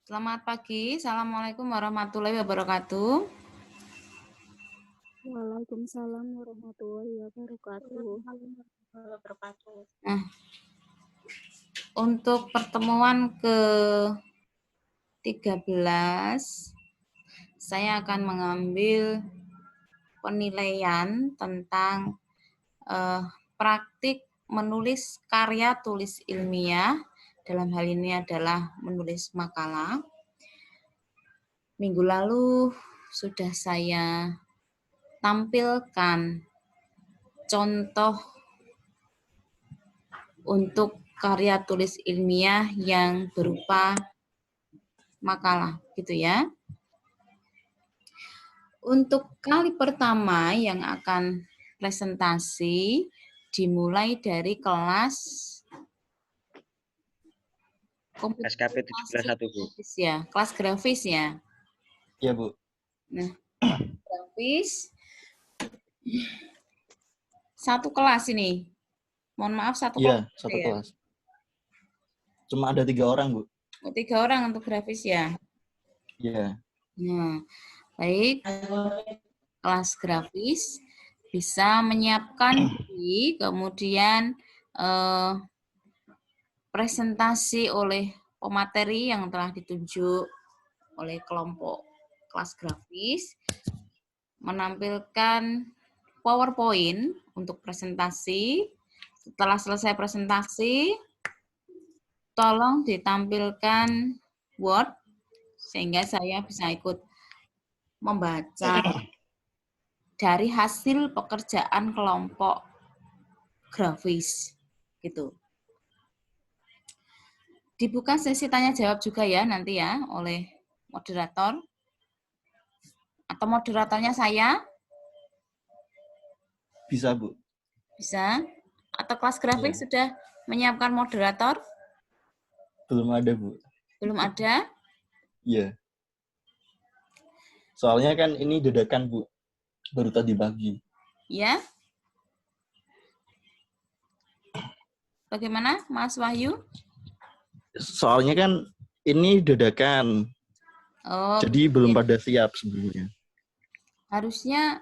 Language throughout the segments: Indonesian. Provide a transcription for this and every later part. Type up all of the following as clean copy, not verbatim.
Selamat pagi, Assalamualaikum warahmatullahi wabarakatuh. Waalaikumsalam warahmatullahi wabarakatuh. Nah, untuk pertemuan ke-13, saya akan mengambil penilaian tentang praktik menulis karya tulis ilmiah. Dalam hal ini adalah menulis makalah. Minggu lalu sudah saya tampilkan contoh untuk karya tulis ilmiah yang berupa makalah, gitu ya. Untuk kali pertama yang akan presentasi dimulai dari kelas SKP 17.1, Bu. Ya, kelas grafis ya. Iya, Bu. Nah, grafis satu kelas ini. Mohon maaf, satu Iya, kelas. satu Ya. kelas. Cuma ada 3 orang, Bu. 3 orang untuk grafis ya. Iya. Nah, baik. Kelas grafis bisa menyiapkan diri, kemudian presentasi oleh pemateri yang telah ditunjuk oleh kelompok kelas grafis, menampilkan PowerPoint untuk presentasi. Setelah selesai presentasi, tolong ditampilkan Word, sehingga saya bisa ikut membaca dari hasil pekerjaan kelompok grafis. Gitu. Dibuka sesi tanya jawab juga ya nanti ya oleh moderator. Atau moderatornya saya? Bisa, Bu. Bisa. Atau kelas grafis sudah menyiapkan moderator? Belum ada, Bu. Belum ada? Iya. Soalnya kan ini dadakan, Bu. Baru tadi pagi. Ya. Bagaimana, Mas Wahyu? Soalnya kan ini dadakan. Oh, jadi belum pada siap sebelumnya. Harusnya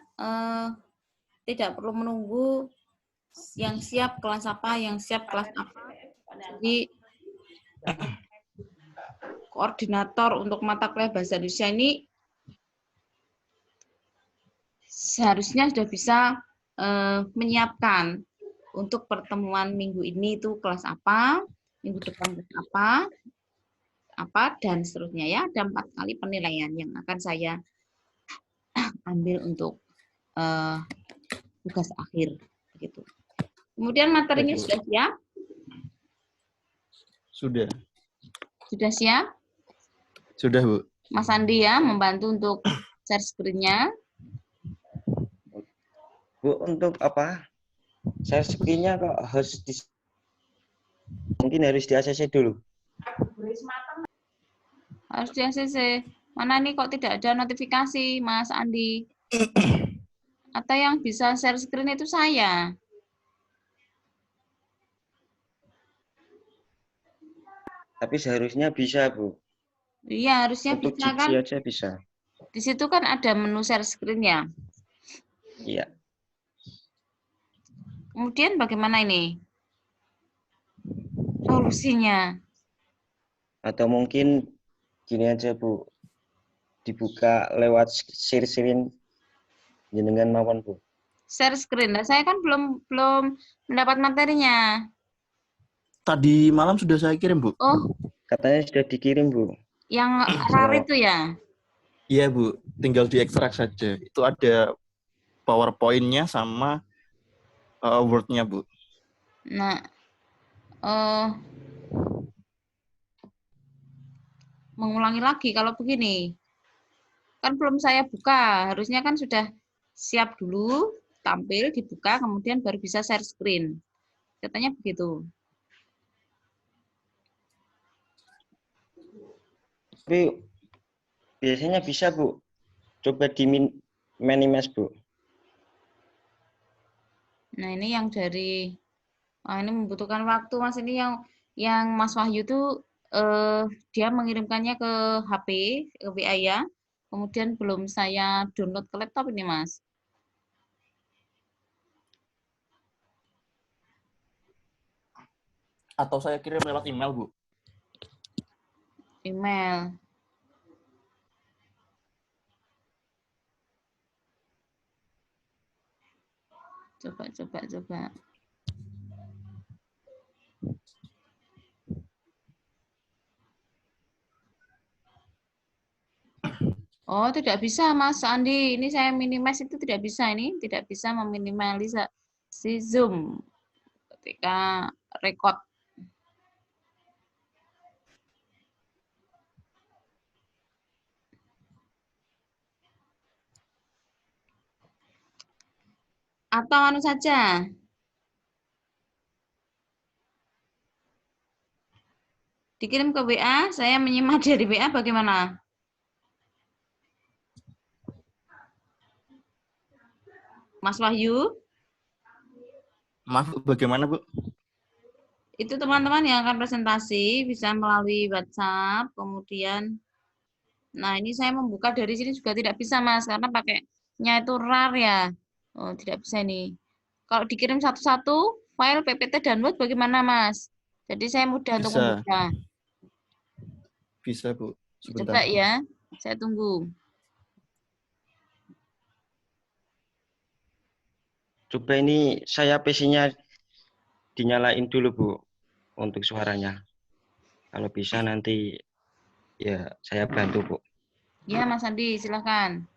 tidak perlu menunggu yang siap kelas apa, yang siap kelas apa. Jadi koordinator untuk mata kuliah bahasa Indonesia ini seharusnya sudah bisa menyiapkan untuk pertemuan minggu ini itu kelas apa, minggu depan kelas apa dan seterusnya ya. Ada 4 kali penilaian yang akan saya ambil untuk tugas akhir begitu. Kemudian materinya sudah siap? Sudah. Sudah siap? Sudah, Bu. Mas Andi ya membantu untuk share screen-nya. Bu, untuk apa? Share screen-nya kok mungkin harus di ACC dulu. Harus di ACC. Mana ini kok tidak ada notifikasi, Mas Andi? Atau yang bisa share screen itu saya? Tapi seharusnya bisa, Bu. Iya, harusnya Untuk bisa Jitsi kan? aja bisa. Di situ kan ada menu share screen ya. Iya. Kemudian bagaimana ini? Solusinya. Atau mungkin gini aja Bu, dibuka lewat share-sharein jenengan mawon Bu. Share screen. Nah, saya kan belum mendapat materinya. Tadi malam sudah saya kirim, Bu. Oh, Katanya sudah dikirim Bu. yang RAR itu ya? Iya, Bu. Tinggal diekstrak saja. Itu ada PowerPoint-nya sama Word-nya, Bu. Nah, eh mengulangi lagi kalau begini. Kan belum saya buka, harusnya kan sudah siap dulu, tampil, dibuka, kemudian baru bisa share screen. Katanya begitu. Tapi biasanya bisa Bu. Coba di minimize Bu. Nah, ini yang dari ini membutuhkan waktu, Mas. Ini yang Mas Wahyu tuh dia mengirimkannya ke HP, ke WA ya. Kemudian belum saya download ke laptop ini, Mas. Atau saya kirim lewat email, Bu. Email. Coba. Oh, tidak bisa, Mas Andi. Ini saya minimize itu tidak bisa ini, tidak bisa meminimalisasi Zoom ketika record. Atau anu saja, dikirim ke WA, saya menyimak dari WA bagaimana? Mas Wahyu, Maaf, bagaimana, Bu? itu teman-teman yang akan presentasi bisa melalui WhatsApp, kemudian, nah ini saya membuka dari sini juga tidak bisa, Mas, karena pakainya itu RAR ya. Oh, tidak bisa ini. Kalau dikirim satu-satu, file PPT download bagaimana, Mas? Jadi saya mudah untuk Bisa. membuka. Bisa, Bu. Coba Sebentar. ya, saya tunggu. Coba ini saya PC-nya dinyalain dulu Bu untuk suaranya. Kalau bisa nanti ya saya bantu Bu. Ya, Mas Andi, silakan.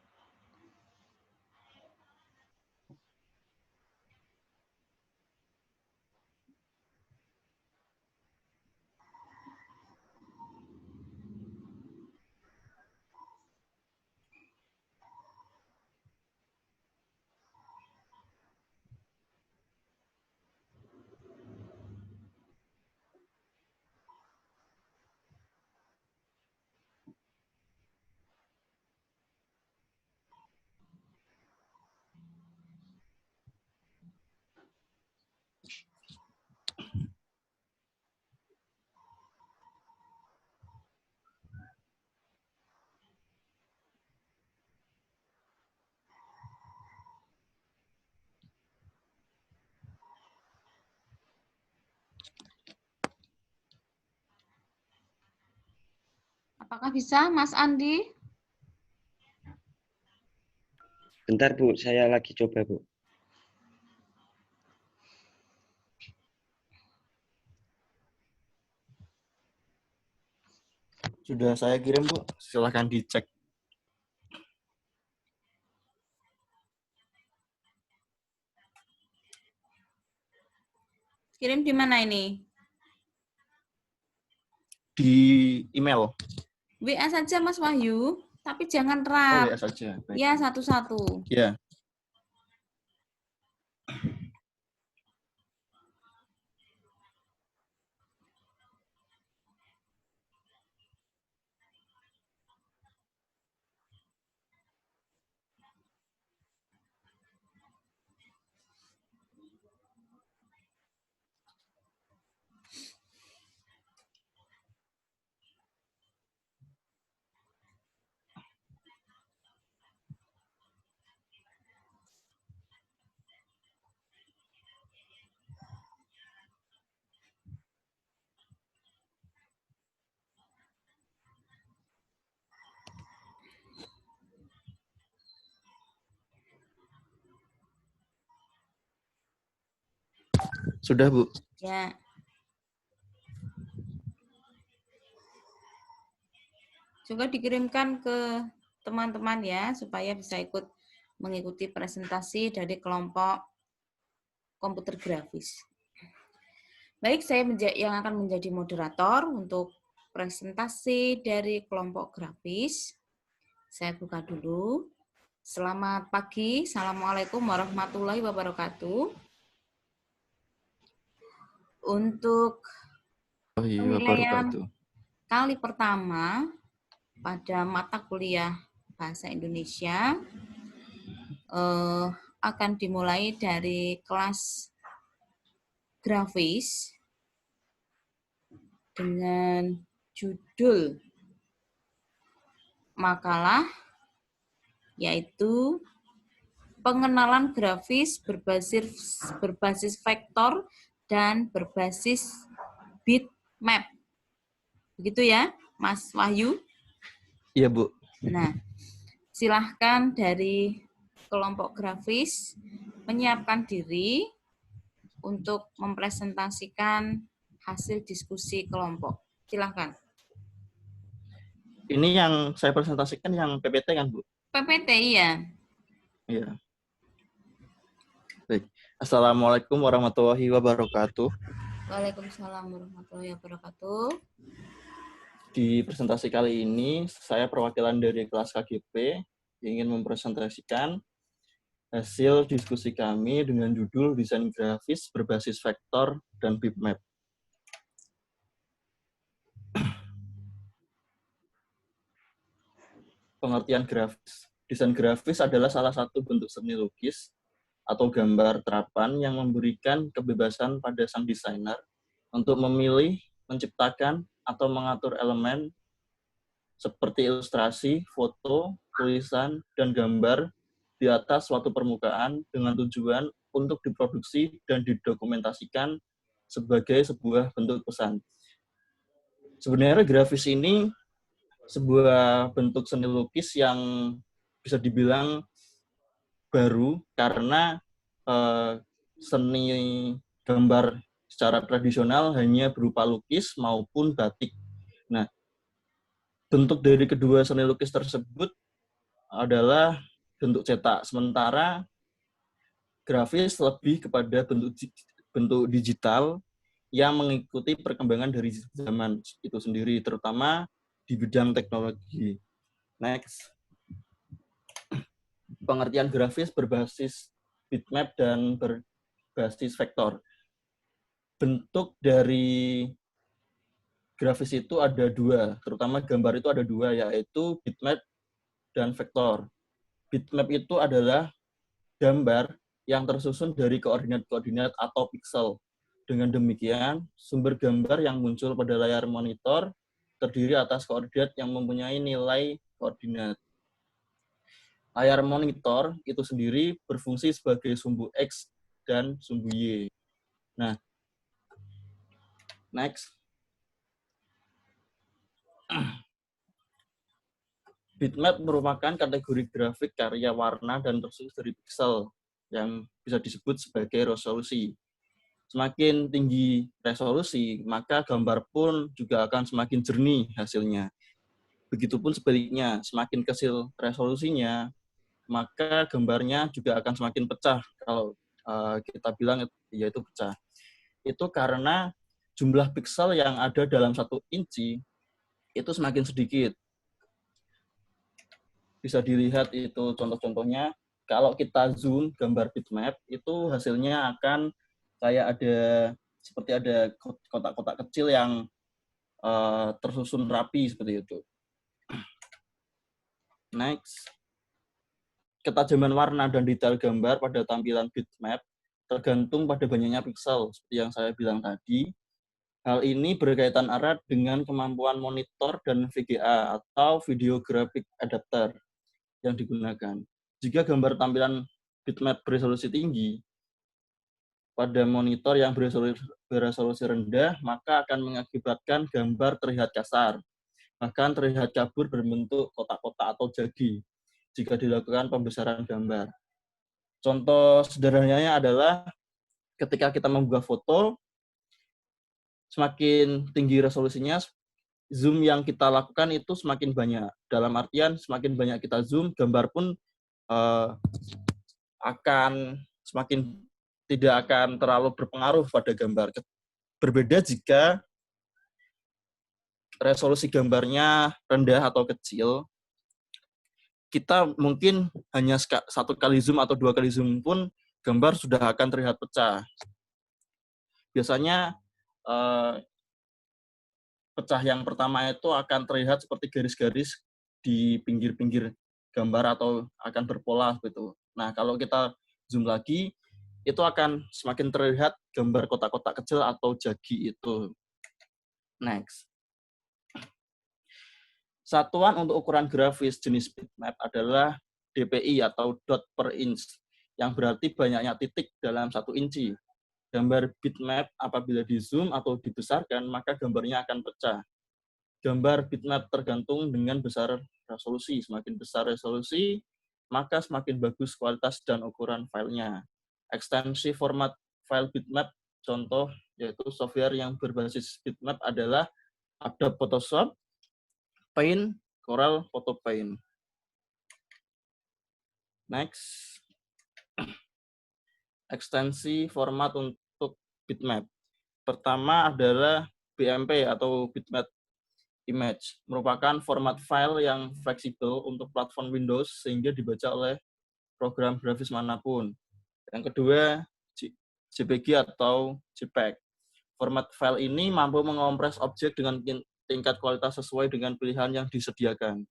Apakah bisa, Mas Andi? Bentar Bu, saya lagi coba Bu. Sudah saya kirim, Bu. Silahkan dicek. Kirim di mana ini? Di email. WA saja, Mas Wahyu, tapi jangan Oh, RAR. WA saja. Baik. Ya, satu-satu. Ya. Sudah, Bu. Ya. Juga dikirimkan ke teman-teman ya, supaya bisa ikut mengikuti presentasi dari kelompok komputer grafis. Baik, saya yang akan menjadi moderator untuk presentasi dari kelompok grafis. Saya buka dulu. Selamat pagi, Assalamualaikum warahmatullahi wabarakatuh. Untuk penilaian Wabarakatuh. kali pertama pada mata kuliah Bahasa Indonesia akan dimulai dari kelas grafis dengan judul makalah yaitu pengenalan grafis berbasis vektor dan berbasis bitmap. Begitu ya, Mas Wahyu? Iya, Bu. Nah, silahkan dari kelompok grafis menyiapkan diri untuk mempresentasikan hasil diskusi kelompok. Silahkan. Ini yang saya presentasikan yang PPT kan, Bu? PPT, iya. Iya. Baik. Assalamualaikum warahmatullahi wabarakatuh. Waalaikumsalam warahmatullahi wabarakatuh. Di presentasi kali ini, saya perwakilan dari kelas KGP ingin mempresentasikan hasil diskusi kami dengan judul desain grafis berbasis vektor dan bitmap. Pengertian grafis. Desain grafis adalah salah satu bentuk seni lukis atau gambar terapan yang memberikan kebebasan pada sang desainer untuk memilih, menciptakan, atau mengatur elemen seperti ilustrasi, foto, tulisan, dan gambar di atas suatu permukaan dengan tujuan untuk diproduksi dan didokumentasikan sebagai sebuah bentuk pesan. Sebenarnya grafis ini sebuah bentuk seni lukis yang bisa dibilang baru karena seni gambar secara tradisional hanya berupa lukis maupun batik. Nah, bentuk dari kedua seni lukis tersebut adalah bentuk cetak, sementara grafis lebih kepada bentuk digital yang mengikuti perkembangan dari zaman itu sendiri, terutama di bidang teknologi. Next. Pengertian grafis berbasis bitmap dan berbasis vektor. Bentuk dari grafis itu ada dua, terutama gambar itu ada dua, yaitu bitmap dan vektor. Bitmap itu adalah gambar yang tersusun dari koordinat-koordinat atau pixel. Dengan demikian, sumber gambar yang muncul pada layar monitor terdiri atas koordinat yang mempunyai nilai koordinat. Layar monitor itu sendiri berfungsi sebagai sumbu X dan sumbu Y. Nah, next. Bitmap merupakan kategori grafik karya warna dan tersusun dari pixel yang bisa disebut sebagai resolusi. Semakin tinggi resolusi, maka gambar pun juga akan semakin jernih hasilnya. Begitupun sebaliknya, semakin kecil resolusinya, maka gambarnya juga akan semakin pecah. Kalau kita bilang yaitu pecah. Itu karena jumlah pixel yang ada dalam 1 inci itu semakin sedikit. Bisa dilihat itu contoh-contohnya. Kalau kita zoom gambar bitmap, itu hasilnya akan kayak seperti ada kotak-kotak kecil yang tersusun rapi seperti itu. Next. Ketajaman warna dan detail gambar pada tampilan bitmap tergantung pada banyaknya pixel, seperti yang saya bilang tadi. Hal ini berkaitan erat dengan kemampuan monitor dan VGA atau Video Graphic Adapter yang digunakan. Jika gambar tampilan bitmap beresolusi tinggi pada monitor yang beresolusi rendah, maka akan mengakibatkan gambar terlihat kasar, bahkan terlihat kabur berbentuk kotak-kotak atau jagi jika dilakukan pembesaran gambar. Contoh sederhananya adalah ketika kita mengunggah foto, semakin tinggi resolusinya, zoom yang kita lakukan itu semakin banyak. Dalam artian semakin banyak kita zoom, gambar pun akan semakin tidak akan terlalu berpengaruh pada gambar. Berbeda jika resolusi gambarnya rendah atau kecil, kita mungkin hanya 1 kali zoom atau 2 kali zoom pun gambar sudah akan terlihat pecah. Biasanya pecah yang pertama itu akan terlihat seperti garis-garis di pinggir-pinggir gambar atau akan berpola gitu. Nah, kalau kita zoom lagi, itu akan semakin terlihat gambar kotak-kotak kecil atau jagi itu. Next. Satuan untuk ukuran grafis jenis bitmap adalah DPI atau dot per inch, yang berarti banyaknya titik dalam 1 inci. Gambar bitmap apabila di zoom atau dibesarkan, maka gambarnya akan pecah. Gambar bitmap tergantung dengan besar resolusi. Semakin besar resolusi, maka semakin bagus kualitas dan ukuran filenya. Ekstensi format file bitmap, contoh yaitu software yang berbasis bitmap adalah Adobe Photoshop, Paint, Corel, Photo Paint. Next. Ekstensi format untuk bitmap. Pertama adalah BMP atau bitmap image, merupakan format file yang fleksibel untuk platform Windows sehingga dibaca oleh program grafis manapun. Yang kedua, JPG atau JPEG. Format file ini mampu mengompres objek dengan tingkat kualitas sesuai dengan pilihan yang disediakan.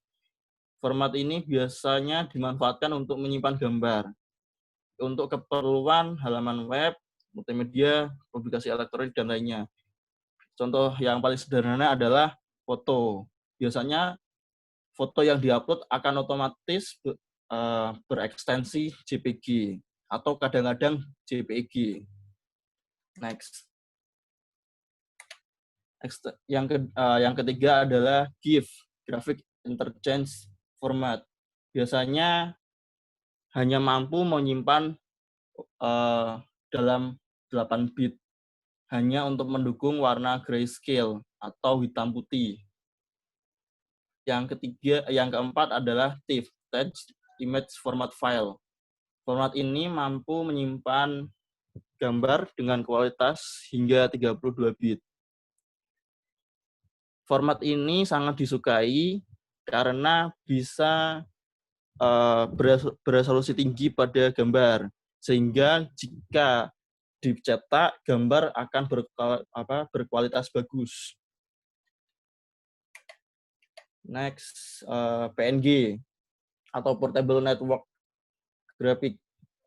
Format ini biasanya dimanfaatkan untuk menyimpan gambar, untuk keperluan halaman web, multimedia, publikasi elektronik, dan lainnya. Contoh yang paling sederhana adalah foto. Biasanya foto yang diupload akan otomatis berekstensi JPG atau kadang-kadang JPEG. Next. Yang ketiga adalah GIF, Graphic Interchange Format. Biasanya hanya mampu menyimpan dalam 8 bit, hanya untuk mendukung warna grayscale atau hitam putih. Yang keempat adalah TIFF, Text Image Format File. Format ini mampu menyimpan gambar dengan kualitas hingga 32 bit. Format ini sangat disukai karena bisa beresolusi tinggi pada gambar, sehingga jika dicetak, gambar akan berkualitas bagus. Next, PNG atau Portable Network Graphic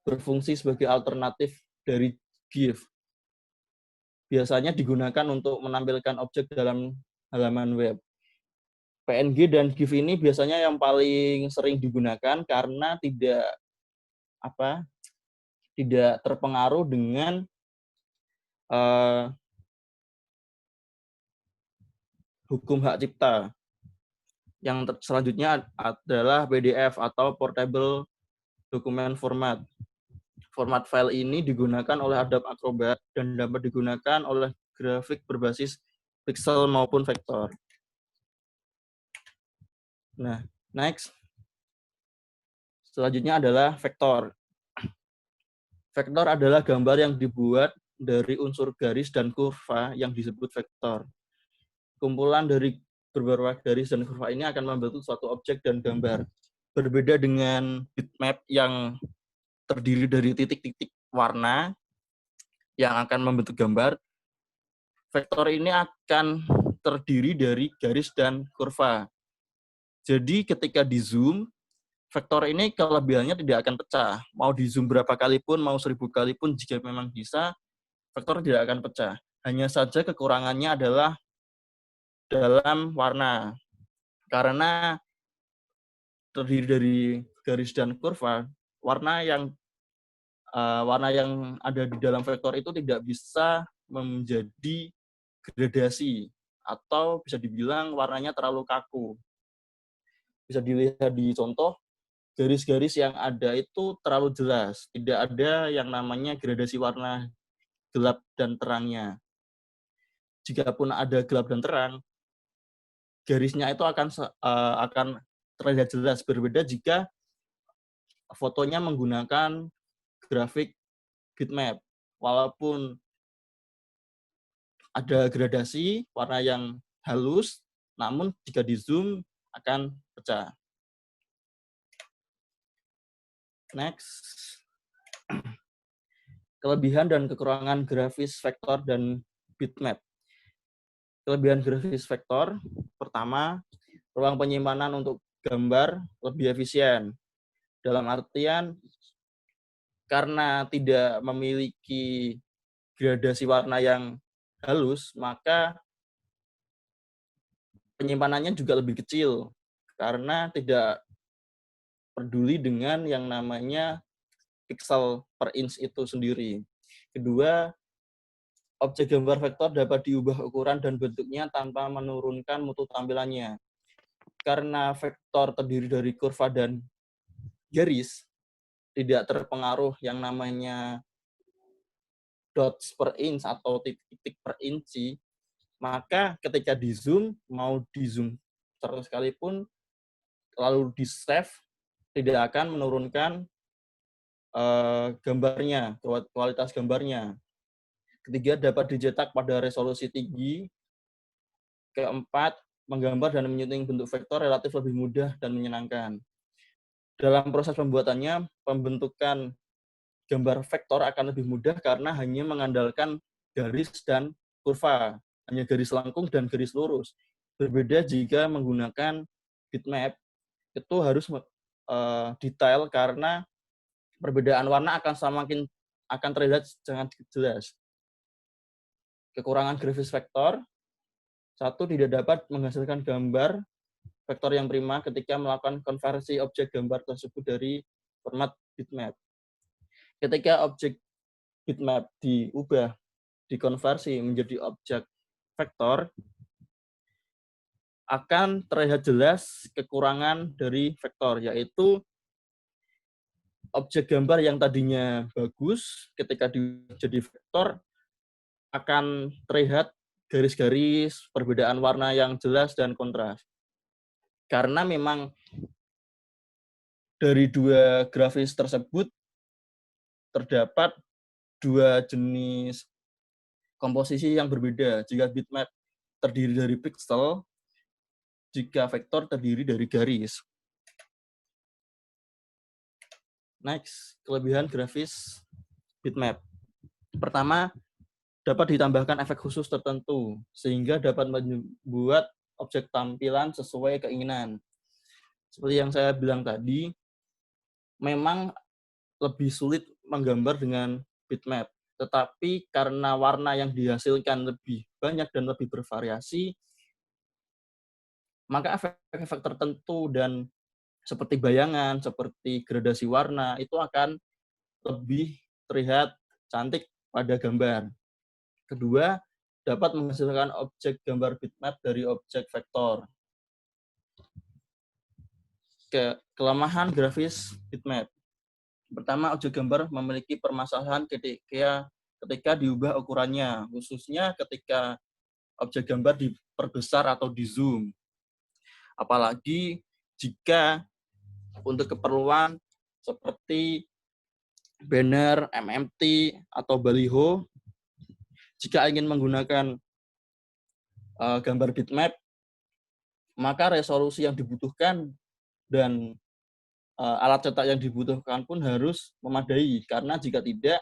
berfungsi sebagai alternatif dari GIF. Biasanya digunakan untuk menampilkan objek dalam halaman web. PNG dan GIF ini biasanya yang paling sering digunakan karena tidak terpengaruh dengan hukum hak cipta. Yang selanjutnya adalah PDF atau Portable Document Format. Format file ini digunakan oleh Adobe Acrobat dan dapat digunakan oleh grafik berbasis pixel maupun vektor. Nah, next. Selanjutnya adalah vektor. Vektor adalah gambar yang dibuat dari unsur garis dan kurva yang disebut vektor. Kumpulan dari beberapa garis dan kurva ini akan membentuk suatu objek dan gambar. Berbeda dengan bitmap yang terdiri dari titik-titik warna yang akan membentuk gambar, vektor ini akan terdiri dari garis dan kurva. Jadi ketika di zoom, vektor ini kelebihannya tidak akan pecah. Mau di zoom berapa kali pun, mau 1000 kali pun, jika memang bisa, vektor tidak akan pecah. Hanya saja kekurangannya adalah dalam warna. Karena terdiri dari garis dan kurva, warna yang ada di dalam vektor itu tidak bisa menjadi gradasi atau bisa dibilang warnanya terlalu kaku. Bisa dilihat di contoh, garis-garis yang ada itu terlalu jelas. Tidak ada yang namanya gradasi warna gelap dan terangnya. Jikapun ada gelap dan terang, garisnya itu akan terlihat jelas. Berbeda jika fotonya menggunakan grafik bitmap. Walaupun ada gradasi warna yang halus, namun jika di zoom akan pecah. Next. Kelebihan dan kekurangan grafis vektor dan bitmap. Kelebihan grafis vektor, pertama, ruang penyimpanan untuk gambar lebih efisien. Dalam artian, karena tidak memiliki gradasi warna yang halus, maka penyimpanannya juga lebih kecil. Karena tidak peduli dengan yang namanya pixel per inch itu sendiri. Kedua, objek gambar vektor dapat diubah ukuran dan bentuknya tanpa menurunkan mutu tampilannya. Karena vektor terdiri dari kurva dan garis, tidak terpengaruh yang namanya dots per inch atau titik-titik per inci, maka ketika di zoom, mau di zoom sekalipun, lalu di save, tidak akan menurunkan gambarnya, kualitas gambarnya. Ketiga, dapat dicetak pada resolusi tinggi. Keempat, menggambar dan menyunting bentuk vektor relatif lebih mudah dan menyenangkan. Dalam proses pembuatannya, pembentukan gambar vektor akan lebih mudah karena hanya mengandalkan garis dan kurva, hanya garis lengkung dan garis lurus. Berbeda jika menggunakan bitmap, itu harus detail karena perbedaan warna akan terlihat sangat jelas. Kekurangan grafis vektor, satu, tidak dapat menghasilkan gambar vektor yang prima ketika melakukan konversi objek gambar tersebut dari format bitmap. Ketika objek bitmap dikonversi menjadi objek vektor, akan terlihat jelas kekurangan dari vektor, yaitu objek gambar yang tadinya bagus ketika jadi vektor akan terlihat garis-garis, perbedaan warna yang jelas dan kontras. Karena memang dari dua grafis tersebut terdapat dua jenis komposisi yang berbeda. Jika bitmap terdiri dari pixel, jika vektor terdiri dari garis. Next, kelebihan grafis bitmap. Pertama, dapat ditambahkan efek khusus tertentu, sehingga dapat membuat objek tampilan sesuai keinginan. Seperti yang saya bilang tadi, memang lebih sulit menggambar dengan bitmap. Tetapi karena warna yang dihasilkan lebih banyak dan lebih bervariasi, maka efek-efek tertentu dan seperti bayangan, seperti gradasi warna, itu akan lebih terlihat cantik pada gambar. Kedua, dapat menghasilkan objek gambar bitmap dari objek vektor. Kelemahan grafis bitmap. Pertama, objek gambar memiliki permasalahan ketika diubah ukurannya, khususnya ketika objek gambar diperbesar atau di zoom. Apalagi jika untuk keperluan seperti banner, MMT, atau baliho, jika ingin menggunakan gambar bitmap, maka resolusi yang dibutuhkan dan alat cetak yang dibutuhkan pun harus memadai, karena jika tidak,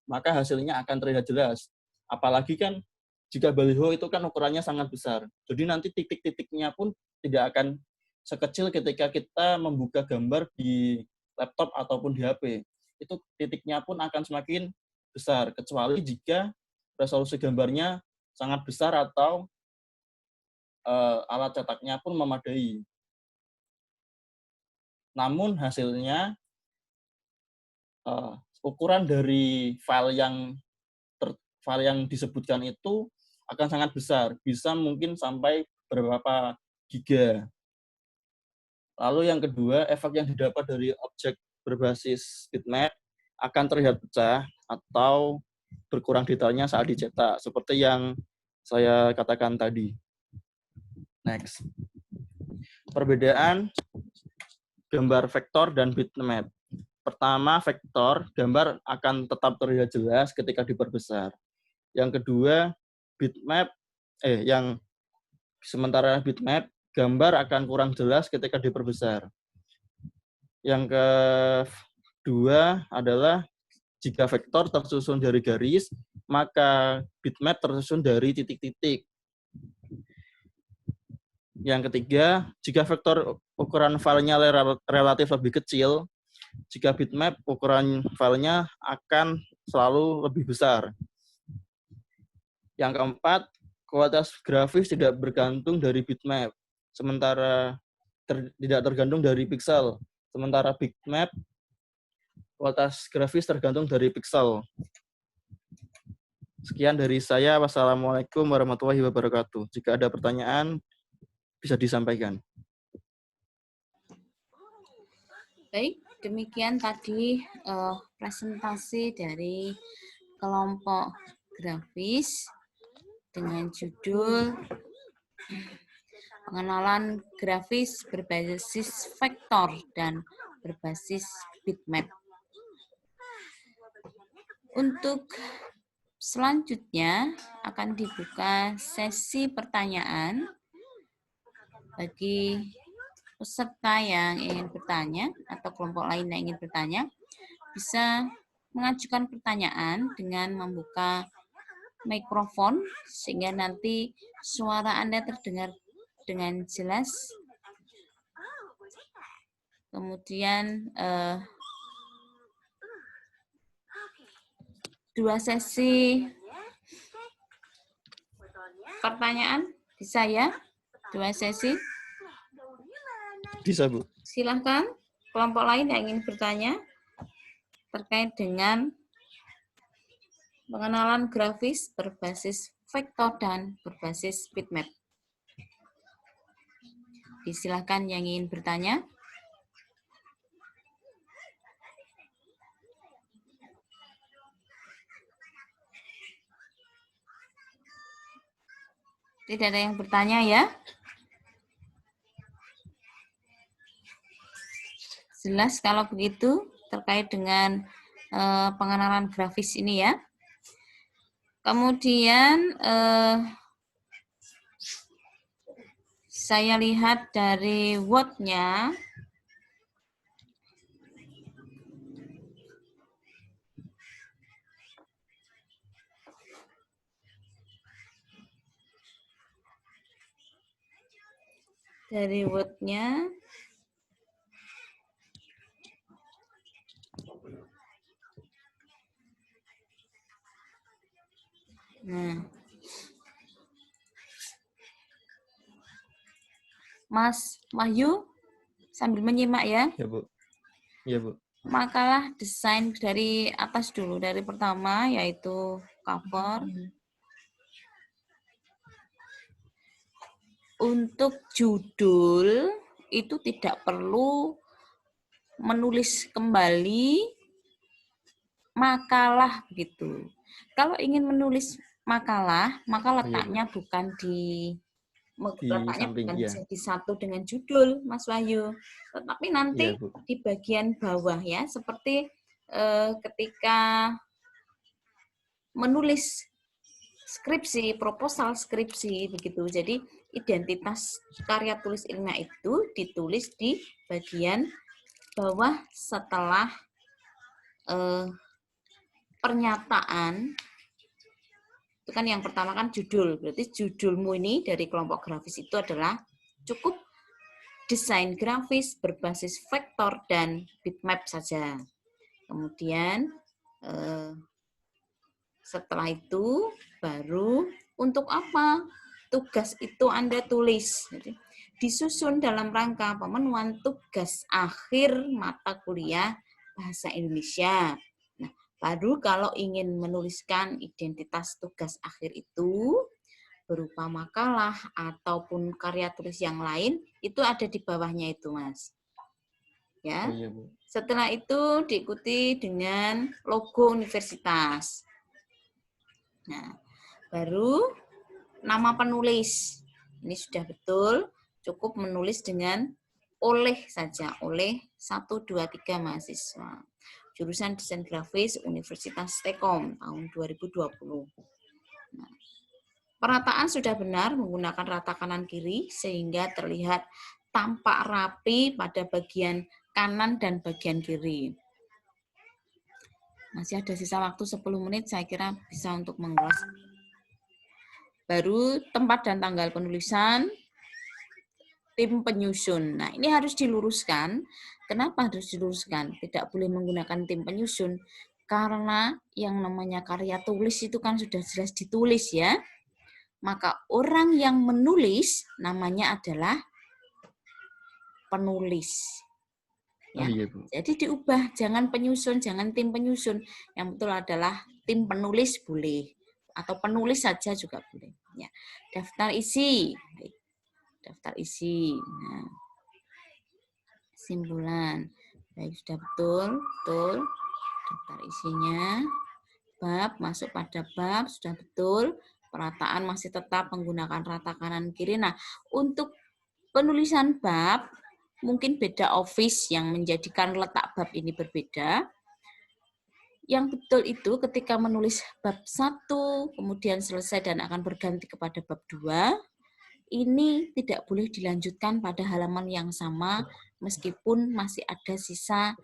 maka hasilnya akan terlihat jelas. Apalagi kan jika baliho itu kan ukurannya sangat besar, jadi nanti titik-titiknya pun tidak akan sekecil ketika kita membuka gambar di laptop ataupun di HP. Itu titiknya pun akan semakin besar, kecuali jika resolusi gambarnya sangat besar atau alat cetaknya pun memadai. Namun hasilnya ukuran dari file yang disebutkan itu akan sangat besar, bisa mungkin sampai beberapa giga. Lalu yang kedua, efek yang didapat dari objek berbasis bitmap akan terlihat pecah atau berkurang detailnya saat dicetak, seperti yang saya katakan tadi. Next. Perbedaan gambar vektor dan bitmap. Pertama, vektor, gambar akan tetap terlihat jelas ketika diperbesar. Yang kedua, sementara bitmap, gambar akan kurang jelas ketika diperbesar. Yang kedua adalah jika vektor tersusun dari garis, maka bitmap tersusun dari titik-titik. Yang ketiga, jika vektor ukuran filenya relatif lebih kecil, jika bitmap ukuran filenya akan selalu lebih besar. Yang keempat, kualitas grafis tidak bergantung dari bitmap, sementara tidak tergantung dari pixel. Sementara bitmap, kualitas grafis tergantung dari pixel. Sekian dari saya. Wassalamualaikum warahmatullahi wabarakatuh. Jika ada pertanyaan, bisa disampaikan. Baik, demikian tadi presentasi dari kelompok grafis dengan judul pengenalan grafis berbasis vektor dan berbasis bitmap. Untuk selanjutnya akan dibuka sesi pertanyaan bagi peserta yang ingin bertanya atau kelompok lain yang ingin bertanya, bisa mengajukan pertanyaan dengan membuka mikrofon sehingga nanti suara Anda terdengar dengan jelas. Kemudian dua sesi pertanyaan bisa ya? Dua sesi. Bisa, Bu. Silahkan kelompok lain yang ingin bertanya terkait dengan pengenalan grafis berbasis vektor dan berbasis bitmap. Silakan yang ingin bertanya. Tidak ada yang bertanya ya? Jelas kalau begitu terkait dengan pengenalan grafis ini ya. Kemudian saya lihat dari Word-nya. Dari Word-nya. Nah, Mas Wahyu sambil menyimak ya. Ya, Bu. Ya, Bu. Makalah desain dari atas dulu, dari pertama yaitu cover. Untuk judul itu tidak perlu menulis kembali makalah begitu. Kalau ingin menulis makalah, maka letaknya bukan di samping, ya. di satu dengan judul, Mas Wahyu. Tetapi nanti Ya, Bu. di bagian bawah ya, seperti ketika menulis skripsi, proposal skripsi begitu. Jadi identitas karya tulis ilmiah itu ditulis di bagian bawah setelah pernyataan. Itu kan yang pertama kan judul. Berarti judulmu ini dari kelompok grafis itu adalah cukup desain grafis berbasis vektor dan bitmap saja. Kemudian setelah itu baru untuk apa tugas itu Anda tulis. Jadi, disusun dalam rangka pemenuhan tugas akhir mata kuliah Bahasa Indonesia. Nah, baru kalau ingin menuliskan identitas tugas akhir itu berupa makalah ataupun karya tulis yang lain, itu ada di bawahnya itu, Mas. Ya. Oh, iya, Bu. Setelah itu diikuti dengan logo universitas. Nah, baru nama penulis. Ini sudah betul, cukup menulis dengan oleh saja, oleh 1, 2, 3 mahasiswa. Jurusan Desain Grafis Universitas Telkom tahun 2020. Nah, perataan sudah benar menggunakan rata kanan kiri sehingga terlihat tampak rapi pada bagian kanan dan bagian kiri. Masih ada sisa waktu 10 menit, saya kira bisa untuk mengulas. Baru tempat dan tanggal penulisan, tim penyusun. Nah, ini harus diluruskan. Kenapa harus diluruskan? Tidak boleh menggunakan tim penyusun, karena yang namanya karya tulis itu kan sudah jelas ditulis ya. Maka orang yang menulis namanya adalah penulis. Ya. Oh iya, Bu. Jadi diubah, jangan penyusun, jangan tim penyusun. Yang betul adalah tim penulis boleh, atau penulis saja juga boleh. Ya. Daftar isi, baik. Daftar isi. Nah, kesimpulan, baik sudah betul, betul. Daftar isinya, bab masuk pada bab sudah betul. Perataan masih tetap menggunakan rata kanan kiri. Nah, untuk penulisan bab mungkin beda office yang menjadikan letak bab ini berbeda. Yang betul itu ketika menulis bab 1, kemudian selesai dan akan berganti kepada bab 2, ini tidak boleh dilanjutkan pada halaman yang sama, meskipun masih ada sisa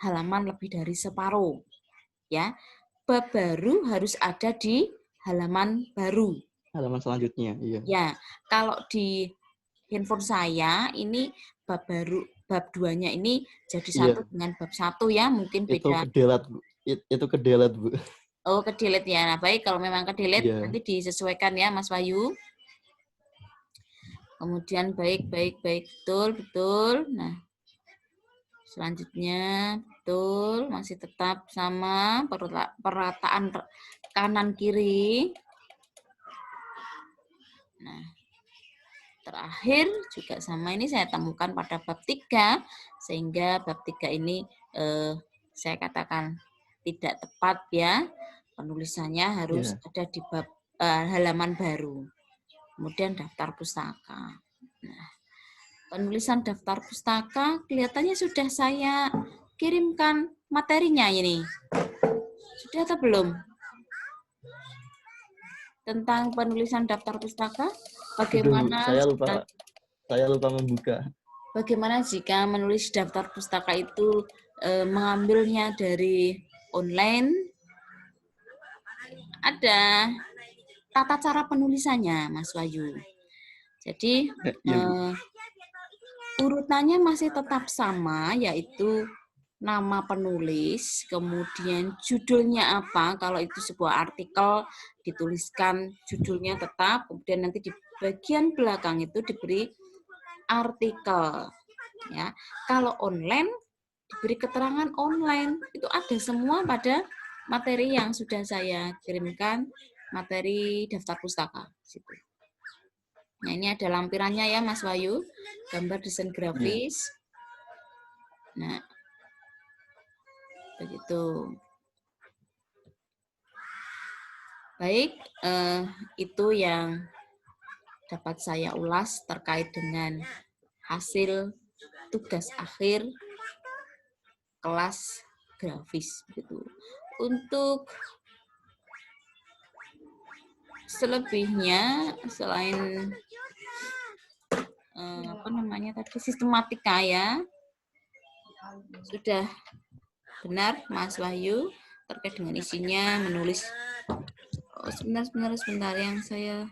halaman lebih dari separuh. Ya, bab baru harus ada di halaman baru. Halaman selanjutnya, iya. Ya, kalau di handphone saya ini bab baru, bab 2-nya ini jadi satu dengan bab 1 ya, mungkin beda. Itu kedelet, Bu. Itu kedelet, Bu. Oh, kedelete ya. Nah, baik kalau memang kedelete nanti disesuaikan ya, Mas Wahyu. Kemudian baik, betul. Nah, selanjutnya betul, masih tetap sama perataan kanan kiri. Nah, terakhir juga sama, ini saya temukan pada bab 3, sehingga bab 3 ini saya katakan tidak tepat ya. Penulisannya harus ada di bab halaman baru. Kemudian daftar pustaka. Nah, penulisan daftar pustaka kelihatannya sudah saya kirimkan materinya ini. Sudah atau belum? Tentang penulisan daftar pustaka, bagaimana? Saya lupa membuka. Bagaimana jika menulis daftar pustaka itu mengambilnya dari online? Ada tata cara penulisannya, Mas Wahyu. Jadi urutannya masih tetap sama, yaitu nama penulis, kemudian judulnya apa. Kalau itu sebuah artikel, dituliskan judulnya tetap, kemudian nanti di bagian belakang itu diberi artikel. Ya, kalau online diberi keterangan online, itu ada semua pada materi yang sudah saya kirimkan, materi daftar pustaka. Nah, ini ada lampirannya ya, Mas Wahyu, gambar desain grafis. Nah, begitu. Baik, itu yang dapat saya ulas terkait dengan hasil tugas akhir kelas grafis. Begitu. Untuk selebihnya, selain sistematika ya, sudah benar Mas Wahyu terkait dengan isinya, menulis. Oh, sebentar yang saya.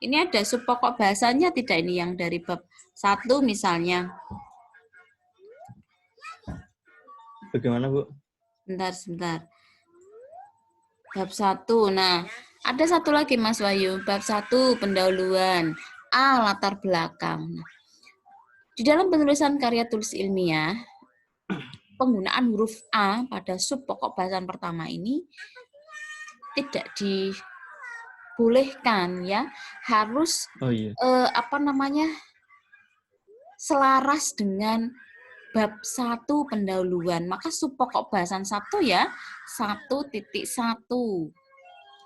Ini ada sub pokok bahasanya tidak ini yang dari bab 1 misalnya? Bagaimana, Bu? Sebentar. Bab 1. Nah, ada satu lagi Mas Wahyu, bab 1 pendahuluan, A latar belakang. Nah, di dalam penulisan karya tulis ilmiah, penggunaan huruf A pada sub pokok bahasan pertama ini tidak dibolehkan ya, harus selaras dengan bab 1 pendahuluan. Maka subpokok bahasan 1 ya 1.1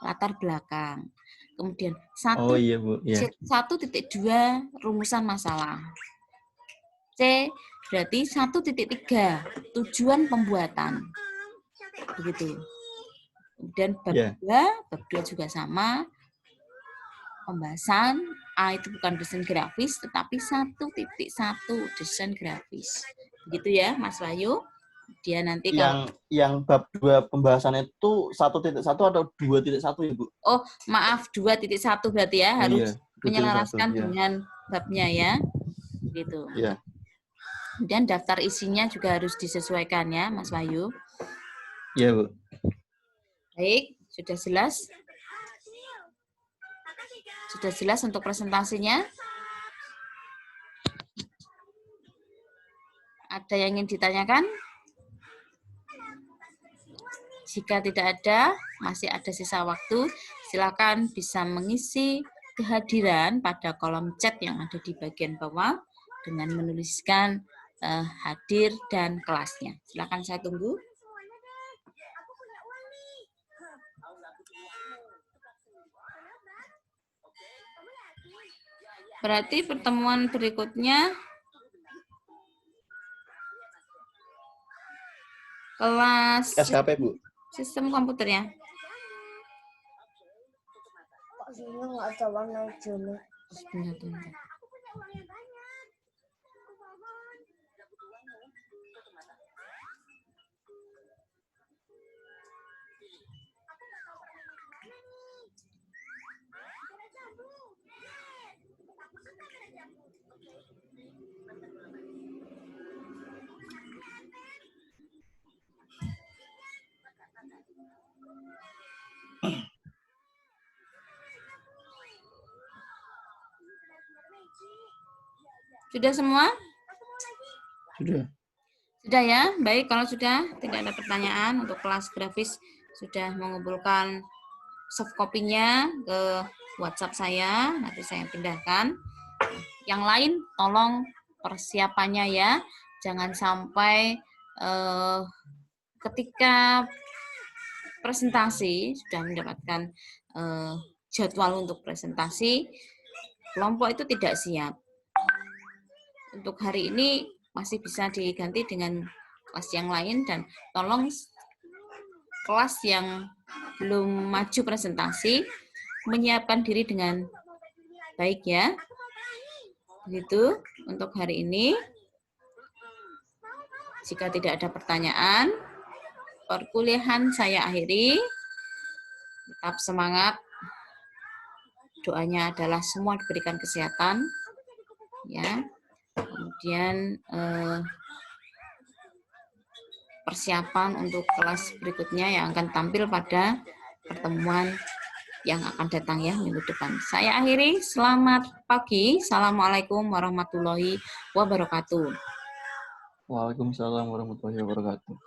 latar belakang. Kemudian Oh iya, Bu. Iya. 1.2 rumusan masalah. C berarti 1.3 tujuan pembuatan. Begitu. Kemudian bab Iya. 2 juga sama. Pembahasan A itu bukan desain grafis, tetapi 1.1 desain grafis. Begitu ya, Mas Wahyu. Dia nanti kalau Yang bab 2 pembahasannya itu 1.1 atau 2.1 ya, Bu? oh, maaf 2.1 berarti ya, Oh, harus iya. 2.1, menyelaraskan iya. dengan babnya ya. Gitu. Iya. Dan daftar isinya juga harus disesuaikan ya, Mas Wahyu. Iya, Bu. Baik, sudah jelas? Sudah jelas untuk presentasinya? Ada yang ingin ditanyakan? Jika tidak ada, masih ada sisa waktu, silakan bisa mengisi kehadiran pada kolom chat yang ada di bagian bawah dengan menuliskan hadir dan kelasnya. Silakan saya tunggu. Berarti pertemuan berikutnya kelas SKP, Bu. sistem komputer ya. Kok sini nggak ada warna hijau? Sebentar. Sudah semua? Sudah. Sudah ya? Baik, kalau sudah tidak ada pertanyaan untuk kelas grafis sudah mengumpulkan soft copy-nya ke WhatsApp saya, nanti saya pindahkan. Yang lain tolong persiapannya ya, jangan sampai ketika presentasi sudah mendapatkan jadwal untuk presentasi, kelompok itu tidak siap. Untuk hari ini masih bisa diganti dengan kelas yang lain dan tolong kelas yang belum maju presentasi menyiapkan diri dengan baik ya. Begitu untuk hari ini. Jika tidak ada pertanyaan, perkuliahan saya akhiri. Tetap semangat. Doanya adalah semua diberikan kesehatan. Ya. Kemudian persiapan untuk kelas berikutnya yang akan tampil pada pertemuan yang akan datang ya minggu depan. Saya akhiri, selamat pagi. Assalamualaikum warahmatullahi wabarakatuh. Waalaikumsalam warahmatullahi wabarakatuh.